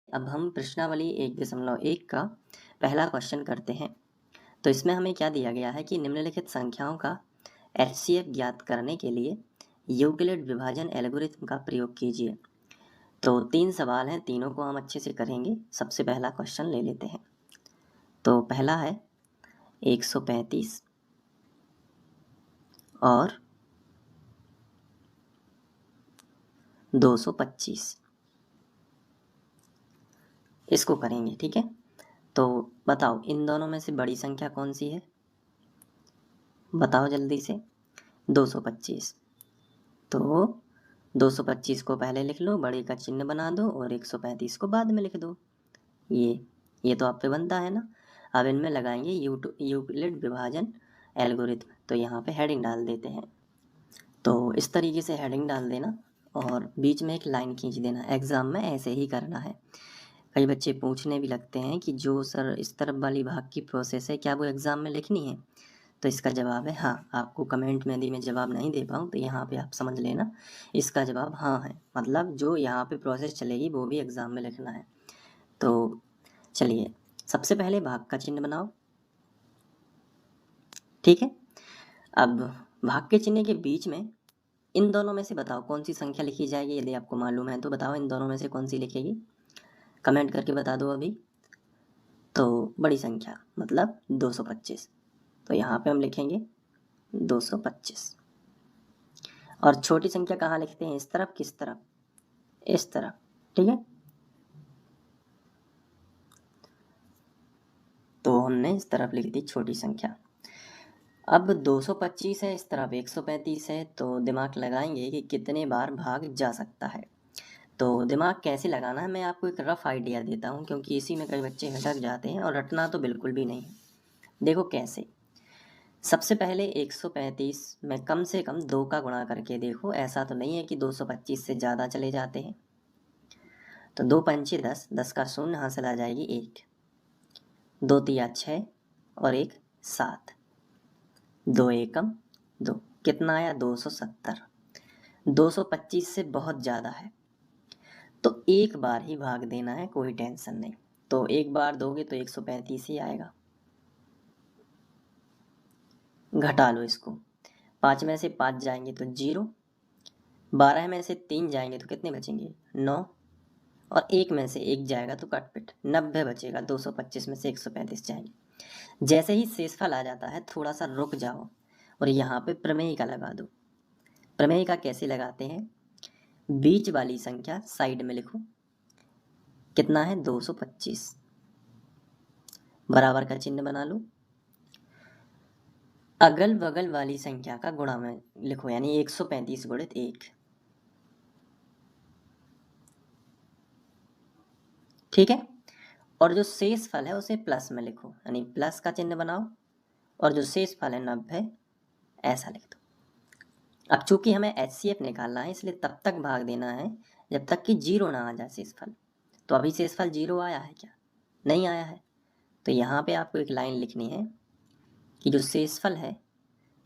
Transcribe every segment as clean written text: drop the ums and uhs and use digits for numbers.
अब हम प्रश्नावली 1.1 का पहला क्वेश्चन करते हैं। तो इसमें हमें क्या दिया गया है कि निम्नलिखित संख्याओं का एचसीएफ ज्ञात करने के लिए यूक्लिड विभाजन एल्गोरिथम का प्रयोग कीजिए। तो 3 सवाल हैं, तीनों को हम अच्छे से करेंगे। सबसे पहला क्वेश्चन ले लेते हैं। तो पहला है 135 और 225, इसको करेंगे। ठीक है, तो बताओ इन दोनों में से बड़ी संख्या कौन सी है? बताओ जल्दी से। 225। तो 225 को पहले लिख लो, बड़े का चिन्ह बना दो, और 135 को बाद में लिख दो। ये तो आप पे बनता है ना। अब इनमें लगाएंगे यूक्लिड विभाजन एल्गोरिथम। तो यहाँ पे हेडिंग डाल देते हैं। तो इस तरीके से हेडिंग डाल देना और बीच में एक लाइन खींच देना। एग्ज़ाम में ऐसे ही करना है। कई बच्चे पूछने भी लगते हैं कि जो सर इस तरफ वाली भाग की प्रोसेस है, क्या वो एग्ज़ाम में लिखनी है? तो इसका जवाब है हाँ। आपको कमेंट में यदि मैं जवाब नहीं दे पाऊँ तो यहाँ पे आप समझ लेना, इसका जवाब हाँ है। मतलब जो यहाँ पे प्रोसेस चलेगी वो भी एग्ज़ाम में लिखना है। तो चलिए, सबसे पहले भाग का चिन्ह बनाओ। ठीक है, अब भाग के चिन्ह के बीच में इन दोनों में से बताओ कौन सी संख्या लिखी जाएगी। यदि आपको मालूम है तो बताओ इन दोनों में से कौन सी लिखेगी, कमेंट करके बता दो अभी। तो बड़ी संख्या मतलब 225। तो यहाँ पे हम लिखेंगे 225। और छोटी संख्या कहाँ लिखते हैं? इस तरफ, किस तरफ? इस तरफ। ठीक है, तो हमने इस तरफ लिख दी छोटी संख्या। अब 225 है, इस तरफ 135 है, तो दिमाग लगाएंगे कि कितने बार भाग जा सकता है। तो दिमाग कैसे लगाना है मैं आपको एक रफ आइडिया देता हूँ, क्योंकि इसी में कई बच्चे भटक जाते हैं और रटना तो बिल्कुल भी नहीं है। देखो कैसे। सबसे पहले 135 में कम से कम 2 का गुणा करके देखो। ऐसा तो नहीं है कि 225 से ज़्यादा चले जाते हैं। तो 2 पंचे 10, 10 का शून्य हासिल आ जाएगी 1, 2 तिया 6 और 1 7, 2 एकम 2, कितना आया? 270। 225 से बहुत ज़्यादा है तो एक बार ही भाग देना है, कोई टेंशन नहीं। तो एक बार दोगे तो 135 ही आएगा। घटा लो इसको। 5 में से 5 जाएंगे तो 0, 12 में से 3 जाएंगे तो कितने बचेंगे? 9, और 1 में से 1 जाएगा तो कटपिट 90 बचेगा। 225 में से 135 जाएंगे। जैसे ही शेषफल आ जाता है थोड़ा सा रुक जाओ और यहाँ पे प्रमेय का लगा दो। प्रमेय का कैसे लगाते हैं? बीच वाली संख्या साइड में लिखो। कितना है? 225। बराबर का चिन्ह बना लो। अगल बगल वाली संख्या का गुणा में लिखो, यानी 135 गुणित 1। ठीक है, और जो शेष फल है उसे प्लस में लिखो, यानी प्लस का चिन्ह बनाओ, और जो शेष फल है 90 ऐसा लिख दो। अब चूंकि हमें एचसीएफ निकालना है इसलिए तब तक भाग देना है जब तक कि 0 ना आ जाए शेषफल। तो अभी शेषफल 0 आया है क्या? नहीं आया है। तो यहाँ पे आपको एक लाइन लिखनी है कि जो शेषफल है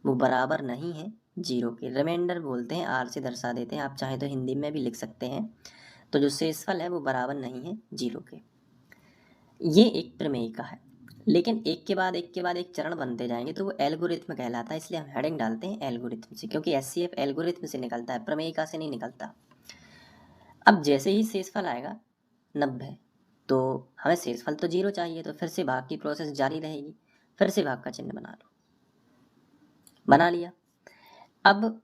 वो बराबर नहीं है 0 के। रिमाइंडर बोलते हैं, आर से दर्शा देते हैं, आप चाहें तो हिंदी में भी लिख सकते हैं। तो जो शेषफल है वो बराबर नहीं है 0 के। ये एक प्रमेय का है, लेकिन एक के बाद एक के बाद एक चरण बनते जाएंगे तो वो एल्गोरिथम कहलाता है। इसलिए हम हेडिंग डालते हैं एल्गोरिथम से, क्योंकि एचसीएफ एल्गोरिथम से निकलता है, प्रमेयिका से नहीं निकलता। अब जैसे ही शेषफल आएगा 90, तो हमें शेषफल तो 0 चाहिए, तो फिर से भाग की प्रोसेस जारी रहेगी। फिर से भाग का चिन्ह बना लो। बना लिया। अब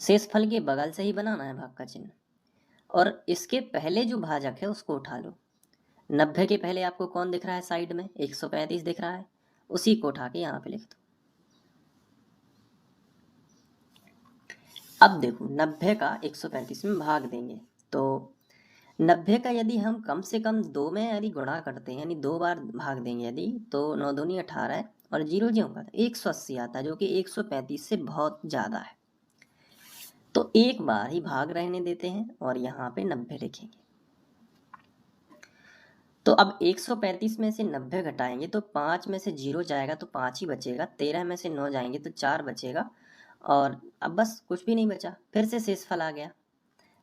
शेषफल के बगल से ही बनाना है भाग का चिन्ह, और इसके पहले जो भाजक है उसको उठा लो। 90 के पहले आपको कौन दिख रहा है? साइड में 135 दिख रहा है, उसी को उठा के यहाँ पे लिख दो। अब देखो 90 का 135 में भाग देंगे तो 90 का यदि हम कम से कम 2 में यदि गुणा करते हैं, यानी 2 बार भाग देंगे यदि, तो 9 दूनी 18 है और 0 जी होगा 180 आता है, जो कि 135 से बहुत ज़्यादा है। तो एक बार ही भाग रहने देते हैं और यहाँ पे 90 लिखेंगे। तो अब 135 में से 90 घटाएंगे तो 5 में से 0 जाएगा तो 5 ही बचेगा, 13 में से 9 जाएंगे तो 4 बचेगा, और अब बस कुछ भी नहीं बचा। फिर से शेषफल आ गया।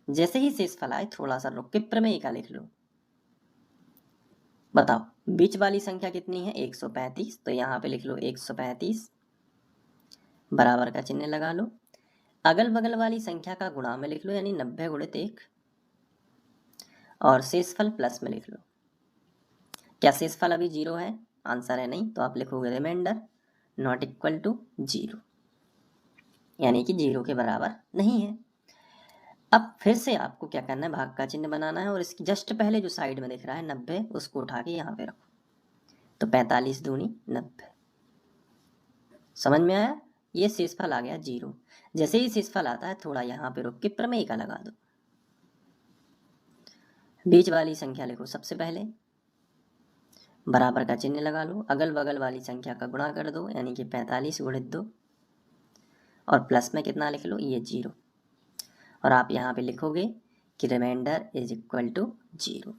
जैसे ही शेषफल आए थोड़ा सा रुक के प्रमेय का लिख लो। बताओ बीच वाली संख्या कितनी है 135, तो यहाँ पे लिख लो 135, बराबर का चिन्ह लगा लो। अगल बगल वाली संख्या का गुणा में लिख लो, यानी 90 गुणित 1, और शेषफल प्लस में लिख लो। क्या शेषफल अभी 0 है? आंसर है नहीं, तो आप लिखोगे रिमाइंडर नॉट इक्वल टू 0, यानी कि 0 के बराबर नहीं है। अब फिर से आपको क्या करना है, भाग का चिन्ह बनाना है, और इसकी जस्ट पहले जो साइड में दिख रहा है 90, उसको उठा के यहाँ पे रखो, तो 45 दूनी 90। समझ में आया? ये शेषफल आ गया 0। जैसे ही शेषफल आता है थोड़ा यहाँ पे रुक के प्रमेय का लगा दो। बीच वाली संख्या लिखो सबसे पहले, बराबर का चिन्ह लगा लो, अगल बगल वाली संख्या का गुणा कर दो, यानी कि 45 गुणित 2, और प्लस में कितना लिख लो, ये 0, और आप यहाँ पे लिखोगे कि रिमाइंडर इज इक्वल टू 0।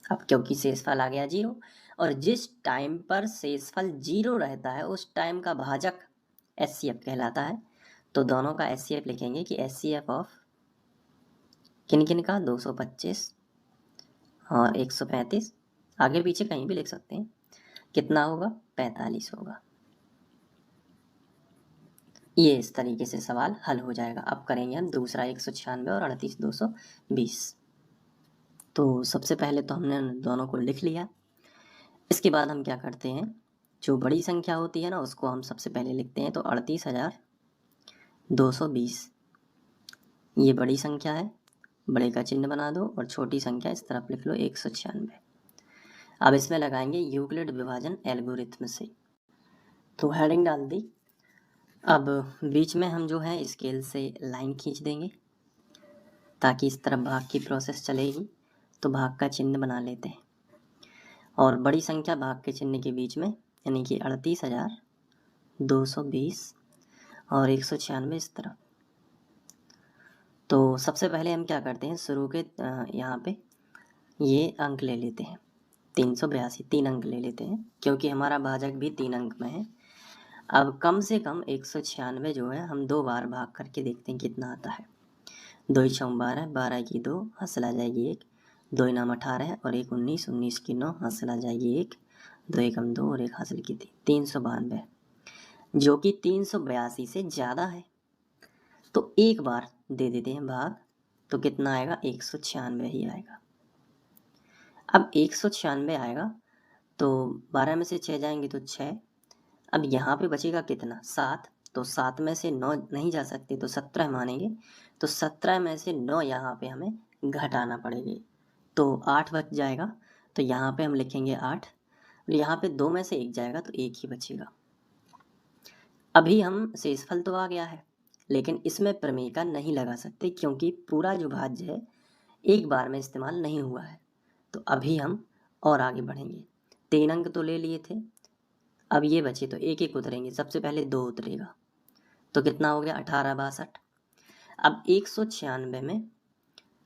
अब क्योंकि शेषफल आ गया 0, और जिस टाइम पर शेषफल 0 रहता है उस टाइम का भाजक एचसीएफ कहलाता है। तो दोनों का एचसीएफ लिखेंगे कि एचसीएफ ऑफ किन किन का, 225 और 135, आगे पीछे कहीं भी लिख सकते हैं, कितना होगा, 45 होगा। ये इस तरीके से सवाल हल हो जाएगा। अब करेंगे हम दूसरा 196 और 38,220। तो सबसे पहले तो हमने दोनों को लिख लिया। इसके बाद हम क्या करते हैं, जो बड़ी संख्या होती है ना उसको हम सबसे पहले लिखते हैं। तो 38,220 ये बड़ी संख्या है, बड़े का चिन्ह बना दो, और छोटी संख्या इस तरफ लिख लो 196। अब इसमें लगाएंगे यूक्लिड विभाजन एल्गोरिथम से। तो हेडिंग डाल दी। अब बीच में हम जो है स्केल से लाइन खींच देंगे ताकि इस तरफ भाग की प्रोसेस चलेगी। तो भाग का चिन्ह बना लेते हैं, और बड़ी संख्या भाग के चिन्ह के बीच में, यानी कि 38,220 और 196 इस तरफ। तो सबसे पहले हम क्या करते हैं, शुरू के यहाँ पे ये अंक ले लेते हैं, 382 3 अंक ले लेते हैं, क्योंकि हमारा भाजक भी 3 अंक में है। अब कम से कम 196 जो है हम 2 बार भाग करके देखते हैं कितना आता है। 2 × 12, 12 की 2, हासिल आ जाएगी 1, 2 × 18 और 1 19, 19 की 9, हासिल आ जाएगी 1, 2 × 2 और 1 हासिल की 392, जो कि 382 से ज़्यादा है। तो एक बार दे देते हैं भाग, तो कितना आएगा, 196 ही आएगा। अब 196 आएगा तो 12 में से 6 जाएंगे तो 6। अब यहाँ पे बचेगा कितना, 7। तो 7 में से 9 नहीं जा सकते तो 17 मानेंगे। तो 17 में से 9 यहाँ पे हमें घटाना पड़ेगी, तो 8 बच जाएगा। तो यहाँ पे हम लिखेंगे 8, और यहाँ पे 2 में से 1 जाएगा तो 1 ही बचेगा। अभी हम शेषफल तो आ गया है, लेकिन इसमें प्रमेय का नहीं लगा सकते, क्योंकि पूरा जो भाज्य है एक बार में इस्तेमाल नहीं हुआ है। तो अभी हम और आगे बढ़ेंगे। 3 अंक तो ले लिए थे, अब ये बचे तो एक एक उतरेंगे। सबसे पहले 2 उतरेगा, तो कितना हो गया, 1862। अब 196 में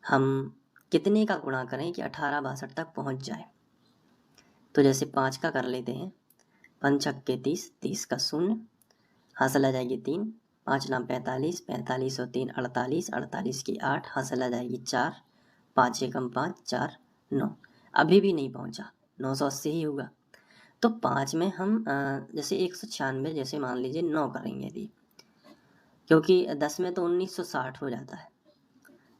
हम कितने का गुणा करें कि 1862 तक पहुंच जाए। तो जैसे 5 का कर लेते हैं, 5 छक्के 30, 30 का 0, हासिल आ जाएगी 3, 5 नाम 45, 45 और 3 48, 48 की 8, हासिल आ जाएगी 4, 5 एकम 5, 4 9। अभी भी नहीं पहुंचा, 980 ही होगा। तो 5 में हम जैसे 196 जैसे मान लीजिए 9 करेंगे यदि, क्योंकि 10 में तो 1960 हो जाता है,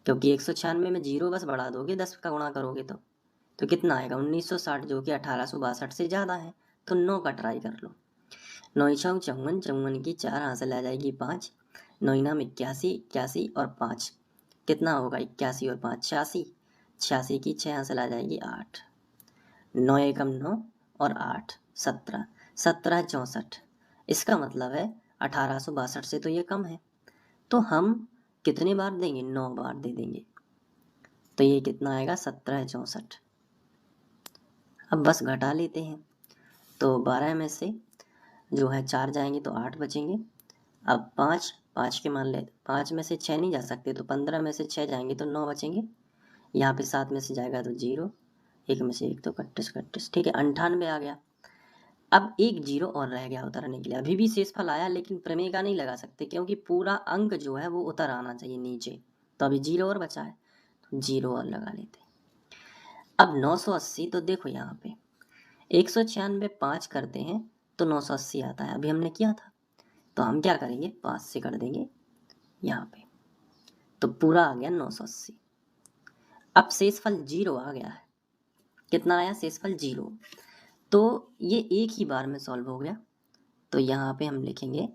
क्योंकि 196 में 0 बस बढ़ा दोगे, 10 का गुणा करोगे तो कितना आएगा, 1960, जो कि 1862 से ज़्यादा है। तो 9 का ट्राई कर लो। 9 × 54, 54 की 4, हासिल आ जाएगी 5, 9 नाम 81, 81 और 5 कितना होगा, 81 और 5 86, 86 की 6, हासिल आ जाएगी 8, 9 एकम 9 और 8 17, 17 64। इसका मतलब है 1862 से तो ये कम है, तो हम कितने बार देंगे, 9 बार दे देंगे। तो ये कितना आएगा, 17 64। अब बस घटा लेते हैं, तो 12 में से जो है 4 जाएंगे तो 8 बचेंगे। अब 5 के मान ले, 5 में से 6 नहीं जा सकते, तो 15 में से 6 जाएंगे तो 9 बचेंगे। यहाँ पे 7 में से जाएगा तो 0, 1 में से 1 तो 31, ठीक है, 98 आ गया। अब एक 0 और रह गया उतरने के लिए। अभी भी शेषफल आया, लेकिन प्रमेय का नहीं लगा सकते, क्योंकि पूरा अंक जो है वो उतर आना चाहिए नीचे। तो अभी 0 और बचा है, तो 0 और लगा लेते हैं। अब 980, तो देखो यहाँ पे 196 5 करते हैं तो 980 आता है, अभी हमने किया था। तो हम क्या करेंगे, 5 से कर देंगे यहाँ पे, तो पूरा आ गया 980। अब शेषफल 0 आ गया है। कितना आया शेषफल 0। तो ये एक ही बार में सॉल्व हो गया। तो यहाँ पे हम लिखेंगे,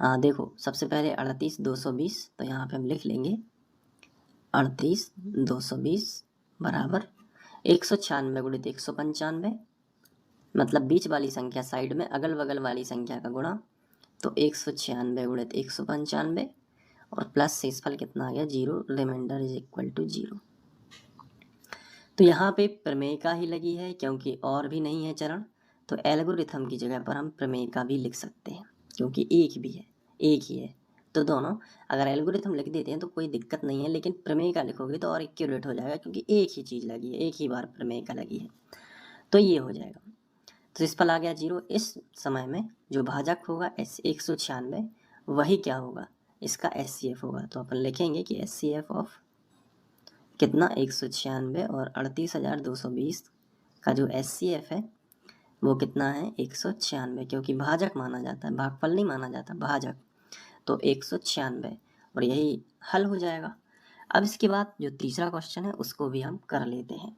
हाँ देखो, सबसे पहले 38 220, तो यहाँ पे हम लिख लेंगे 38 220 बराबर 196 गुणित 195, मतलब बीच वाली संख्या साइड में, अगल बगल वाली संख्या का गुणा, तो 196 गुणित 195 और प्लस शेषफल कितना आ गया 0, रिमाइंडर इज इक्वल टू 0। तो यहाँ पे प्रमेय का ही लगी है क्योंकि और भी नहीं है चरण, तो एल्गोरिथम की जगह पर हम प्रमेय का भी लिख सकते हैं क्योंकि एक भी है, एक ही है। तो दोनों, अगर एल्गोरिथम लिख देते हैं तो कोई दिक्कत नहीं है, लेकिन प्रमेय का लिखोगे तो और एक्यूरेट हो जाएगा क्योंकि एक ही चीज़ लगी है, एक ही बार प्रमेय का लगी है, तो ये हो जाएगा। तो इस पर आ गया 0। इस समय में जो भाजक होगा 196 वही क्या होगा, इसका SCF होगा। तो अपन लिखेंगे कि SCF ऑफ कितना 196 और 38,220 का जो SCF है वो कितना है 196, क्योंकि भाजक माना जाता है, भागफल नहीं माना जाता, भाजक। तो 196 और यही हल हो जाएगा। अब इसके बाद जो तीसरा क्वेश्चन है उसको भी हम कर लेते हैं।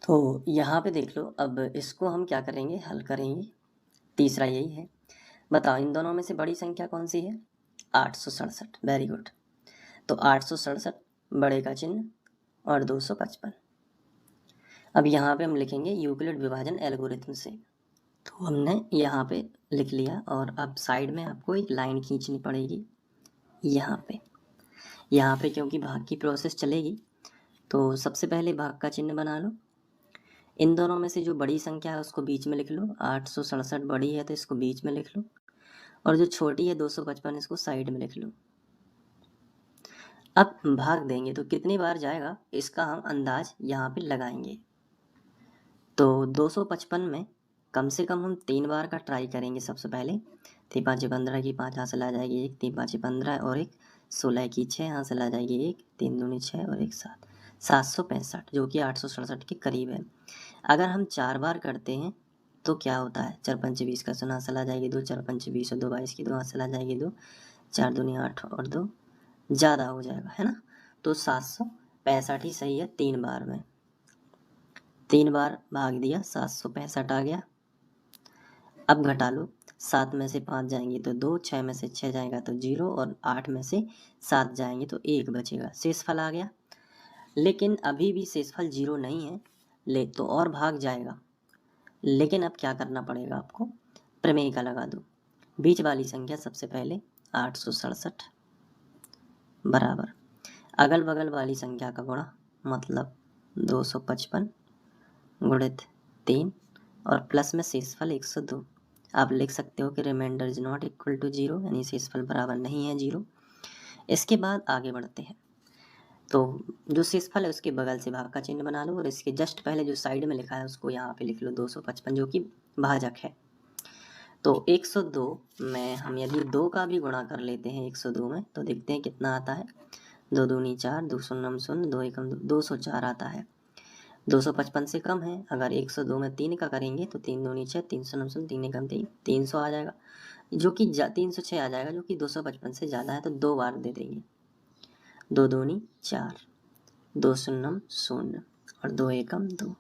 तो यहाँ पे देख लो, अब इसको हम क्या करेंगे, हल करेंगे। तीसरा यही है, बताओ इन दोनों में से बड़ी संख्या कौन सी है, 867। Very good. तो 867 बड़े का चिन्ह और 255। अब यहाँ पे हम लिखेंगे यूक्लिड विभाजन एल्गोरिथम से। तो हमने यहाँ पे लिख लिया और अब साइड में आपको एक लाइन खींचनी पड़ेगी यहाँ पे क्योंकि भाग की प्रोसेस चलेगी। तो सबसे पहले भाग का चिन्ह बना लो। इन दोनों में से जो बड़ी संख्या है उसको बीच में लिख लो, 867 बड़ी है तो इसको बीच में लिख लो, और जो छोटी है 255 इसको साइड में लिख लो। अब भाग देंगे तो कितनी बार जाएगा इसका हम अंदाज यहाँ पे लगाएंगे। तो 255 में कम से कम हम 3 बार का ट्राई करेंगे। सबसे पहले 3 5 15 की 5 हासिल आ जाएगी 1, 3 5 15 और 1 16 की 6 हासिल आ जाएगी 1, 3 दूनी 6 और 1 7, 765 जो कि 867 के करीब है। अगर हम 4 बार करते हैं तो क्या होता है, 4 5 20 का 0 हासिल आ जाएगी 2, 4 5 20 और 2 22 की 2 हासिल आ जाएगी 2, 4 दूनी 8 और 2 ज़्यादा हो जाएगा, है ना। तो 765 ही सही है। 3 बार में 3 बार भाग दिया, 765 आ गया। अब घटा लो, 7 में से 5 जाएंगे तो 2, 6 में से 6 जाएगा तो 0 और 8 में से 7 जाएंगे तो 1 बचेगा। शेषफल आ गया। लेकिन अभी भी शेषफल 0 नहीं है, ले तो और भाग जाएगा। लेकिन अब क्या करना पड़ेगा आपको, प्रमेय का लगा दो। बीच वाली संख्या सबसे पहले 867 बराबर अगल बगल वाली संख्या का गुणा, मतलब 255 गुणित 3 और प्लस में शेषफल 102। आप लिख सकते हो कि remainder is not equal to 0, यानी शेषफल बराबर नहीं है 0। इसके बाद आगे बढ़ते हैं। तो जो शेषफल है उसके बगल से भाग का चिन्ह बना लो और इसके जस्ट पहले जो साइड में लिखा है उसको यहाँ पे लिख लो 255, जो कि भाजक है। तो 102 में हम यदि 2 का भी गुणा कर लेते हैं 102 में, तो देखते हैं कितना आता है। 2 दूनी 4, 2 शून्यम 0, 2 एकम 2, 204 आता है। 255 से कम है। अगर 102 में 3 का करेंगे तो 3 दूनी 6, 3 शून्यम 0, 3 एकम 3, 300 आ जाएगा, जो कि 306 आ जाएगा, जो कि 255 से ज़्यादा है। तो 2 बार दे देंगे, 2 दूनी 4, 2 शून्यम 0 और 2 एकम 2।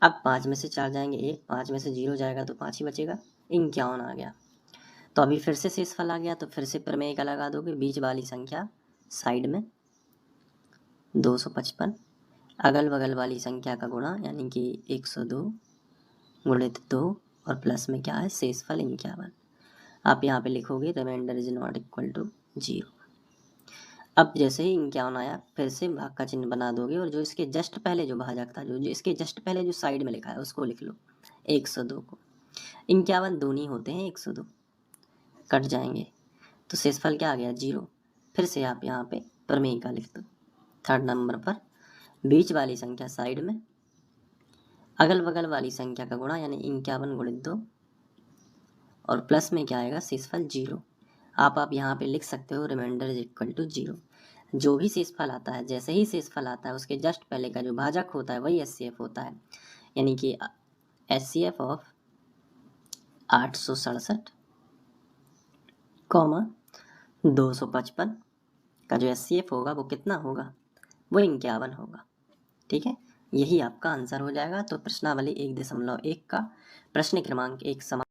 अब 5 में से 4 जाएंगे 1, 5 में से 0 जाएगा तो 5 ही बचेगा, 51 आ गया। तो अभी फिर से शेषफल आ गया, तो फिर से प्रमेय का लगा दोगे। बीच वाली संख्या साइड में 255, अगल बगल वाली संख्या का गुणा यानी कि 102 गुणित 2 और प्लस में क्या है शेषफल 51। आप यहाँ पे लिखोगे remainder is not equal to 0। अब जैसे ही 51 आया फिर से भाग का चिन्ह बना दोगे और जो इसके जस्ट पहले जो भाजक था, जो इसके जस्ट पहले जो साइड में लिखा है उसको लिख लो 102 को। 51 दूनी होते हैं 102, कट जाएंगे तो शेषफल क्या आ गया 0। फिर से आप यहाँ पे प्रमेय का लिख दो। 3rd नंबर पर बीच वाली संख्या साइड में, अगल बगल वाली संख्या का गुणा यानी 51 गुणित 2 और प्लस में क्या आएगा शेषफल 0। आप यहाँ पे लिख सकते हो रिमाइंडर इज इक्वल टू 0। जो भी शेषफल आता है, जैसे ही शेषफल आता है उसके जस्ट पहले का जो भाजक होता है वही SCF होता है। यानी कि HCF ऑफ 867 कॉमा 255 का जो HCF होगा वो कितना होगा, वो 51 होगा। ठीक है, यही आपका आंसर हो जाएगा। तो प्रश्नावली 1.1 का प्रश्न क्रमांक 1 समाप्त।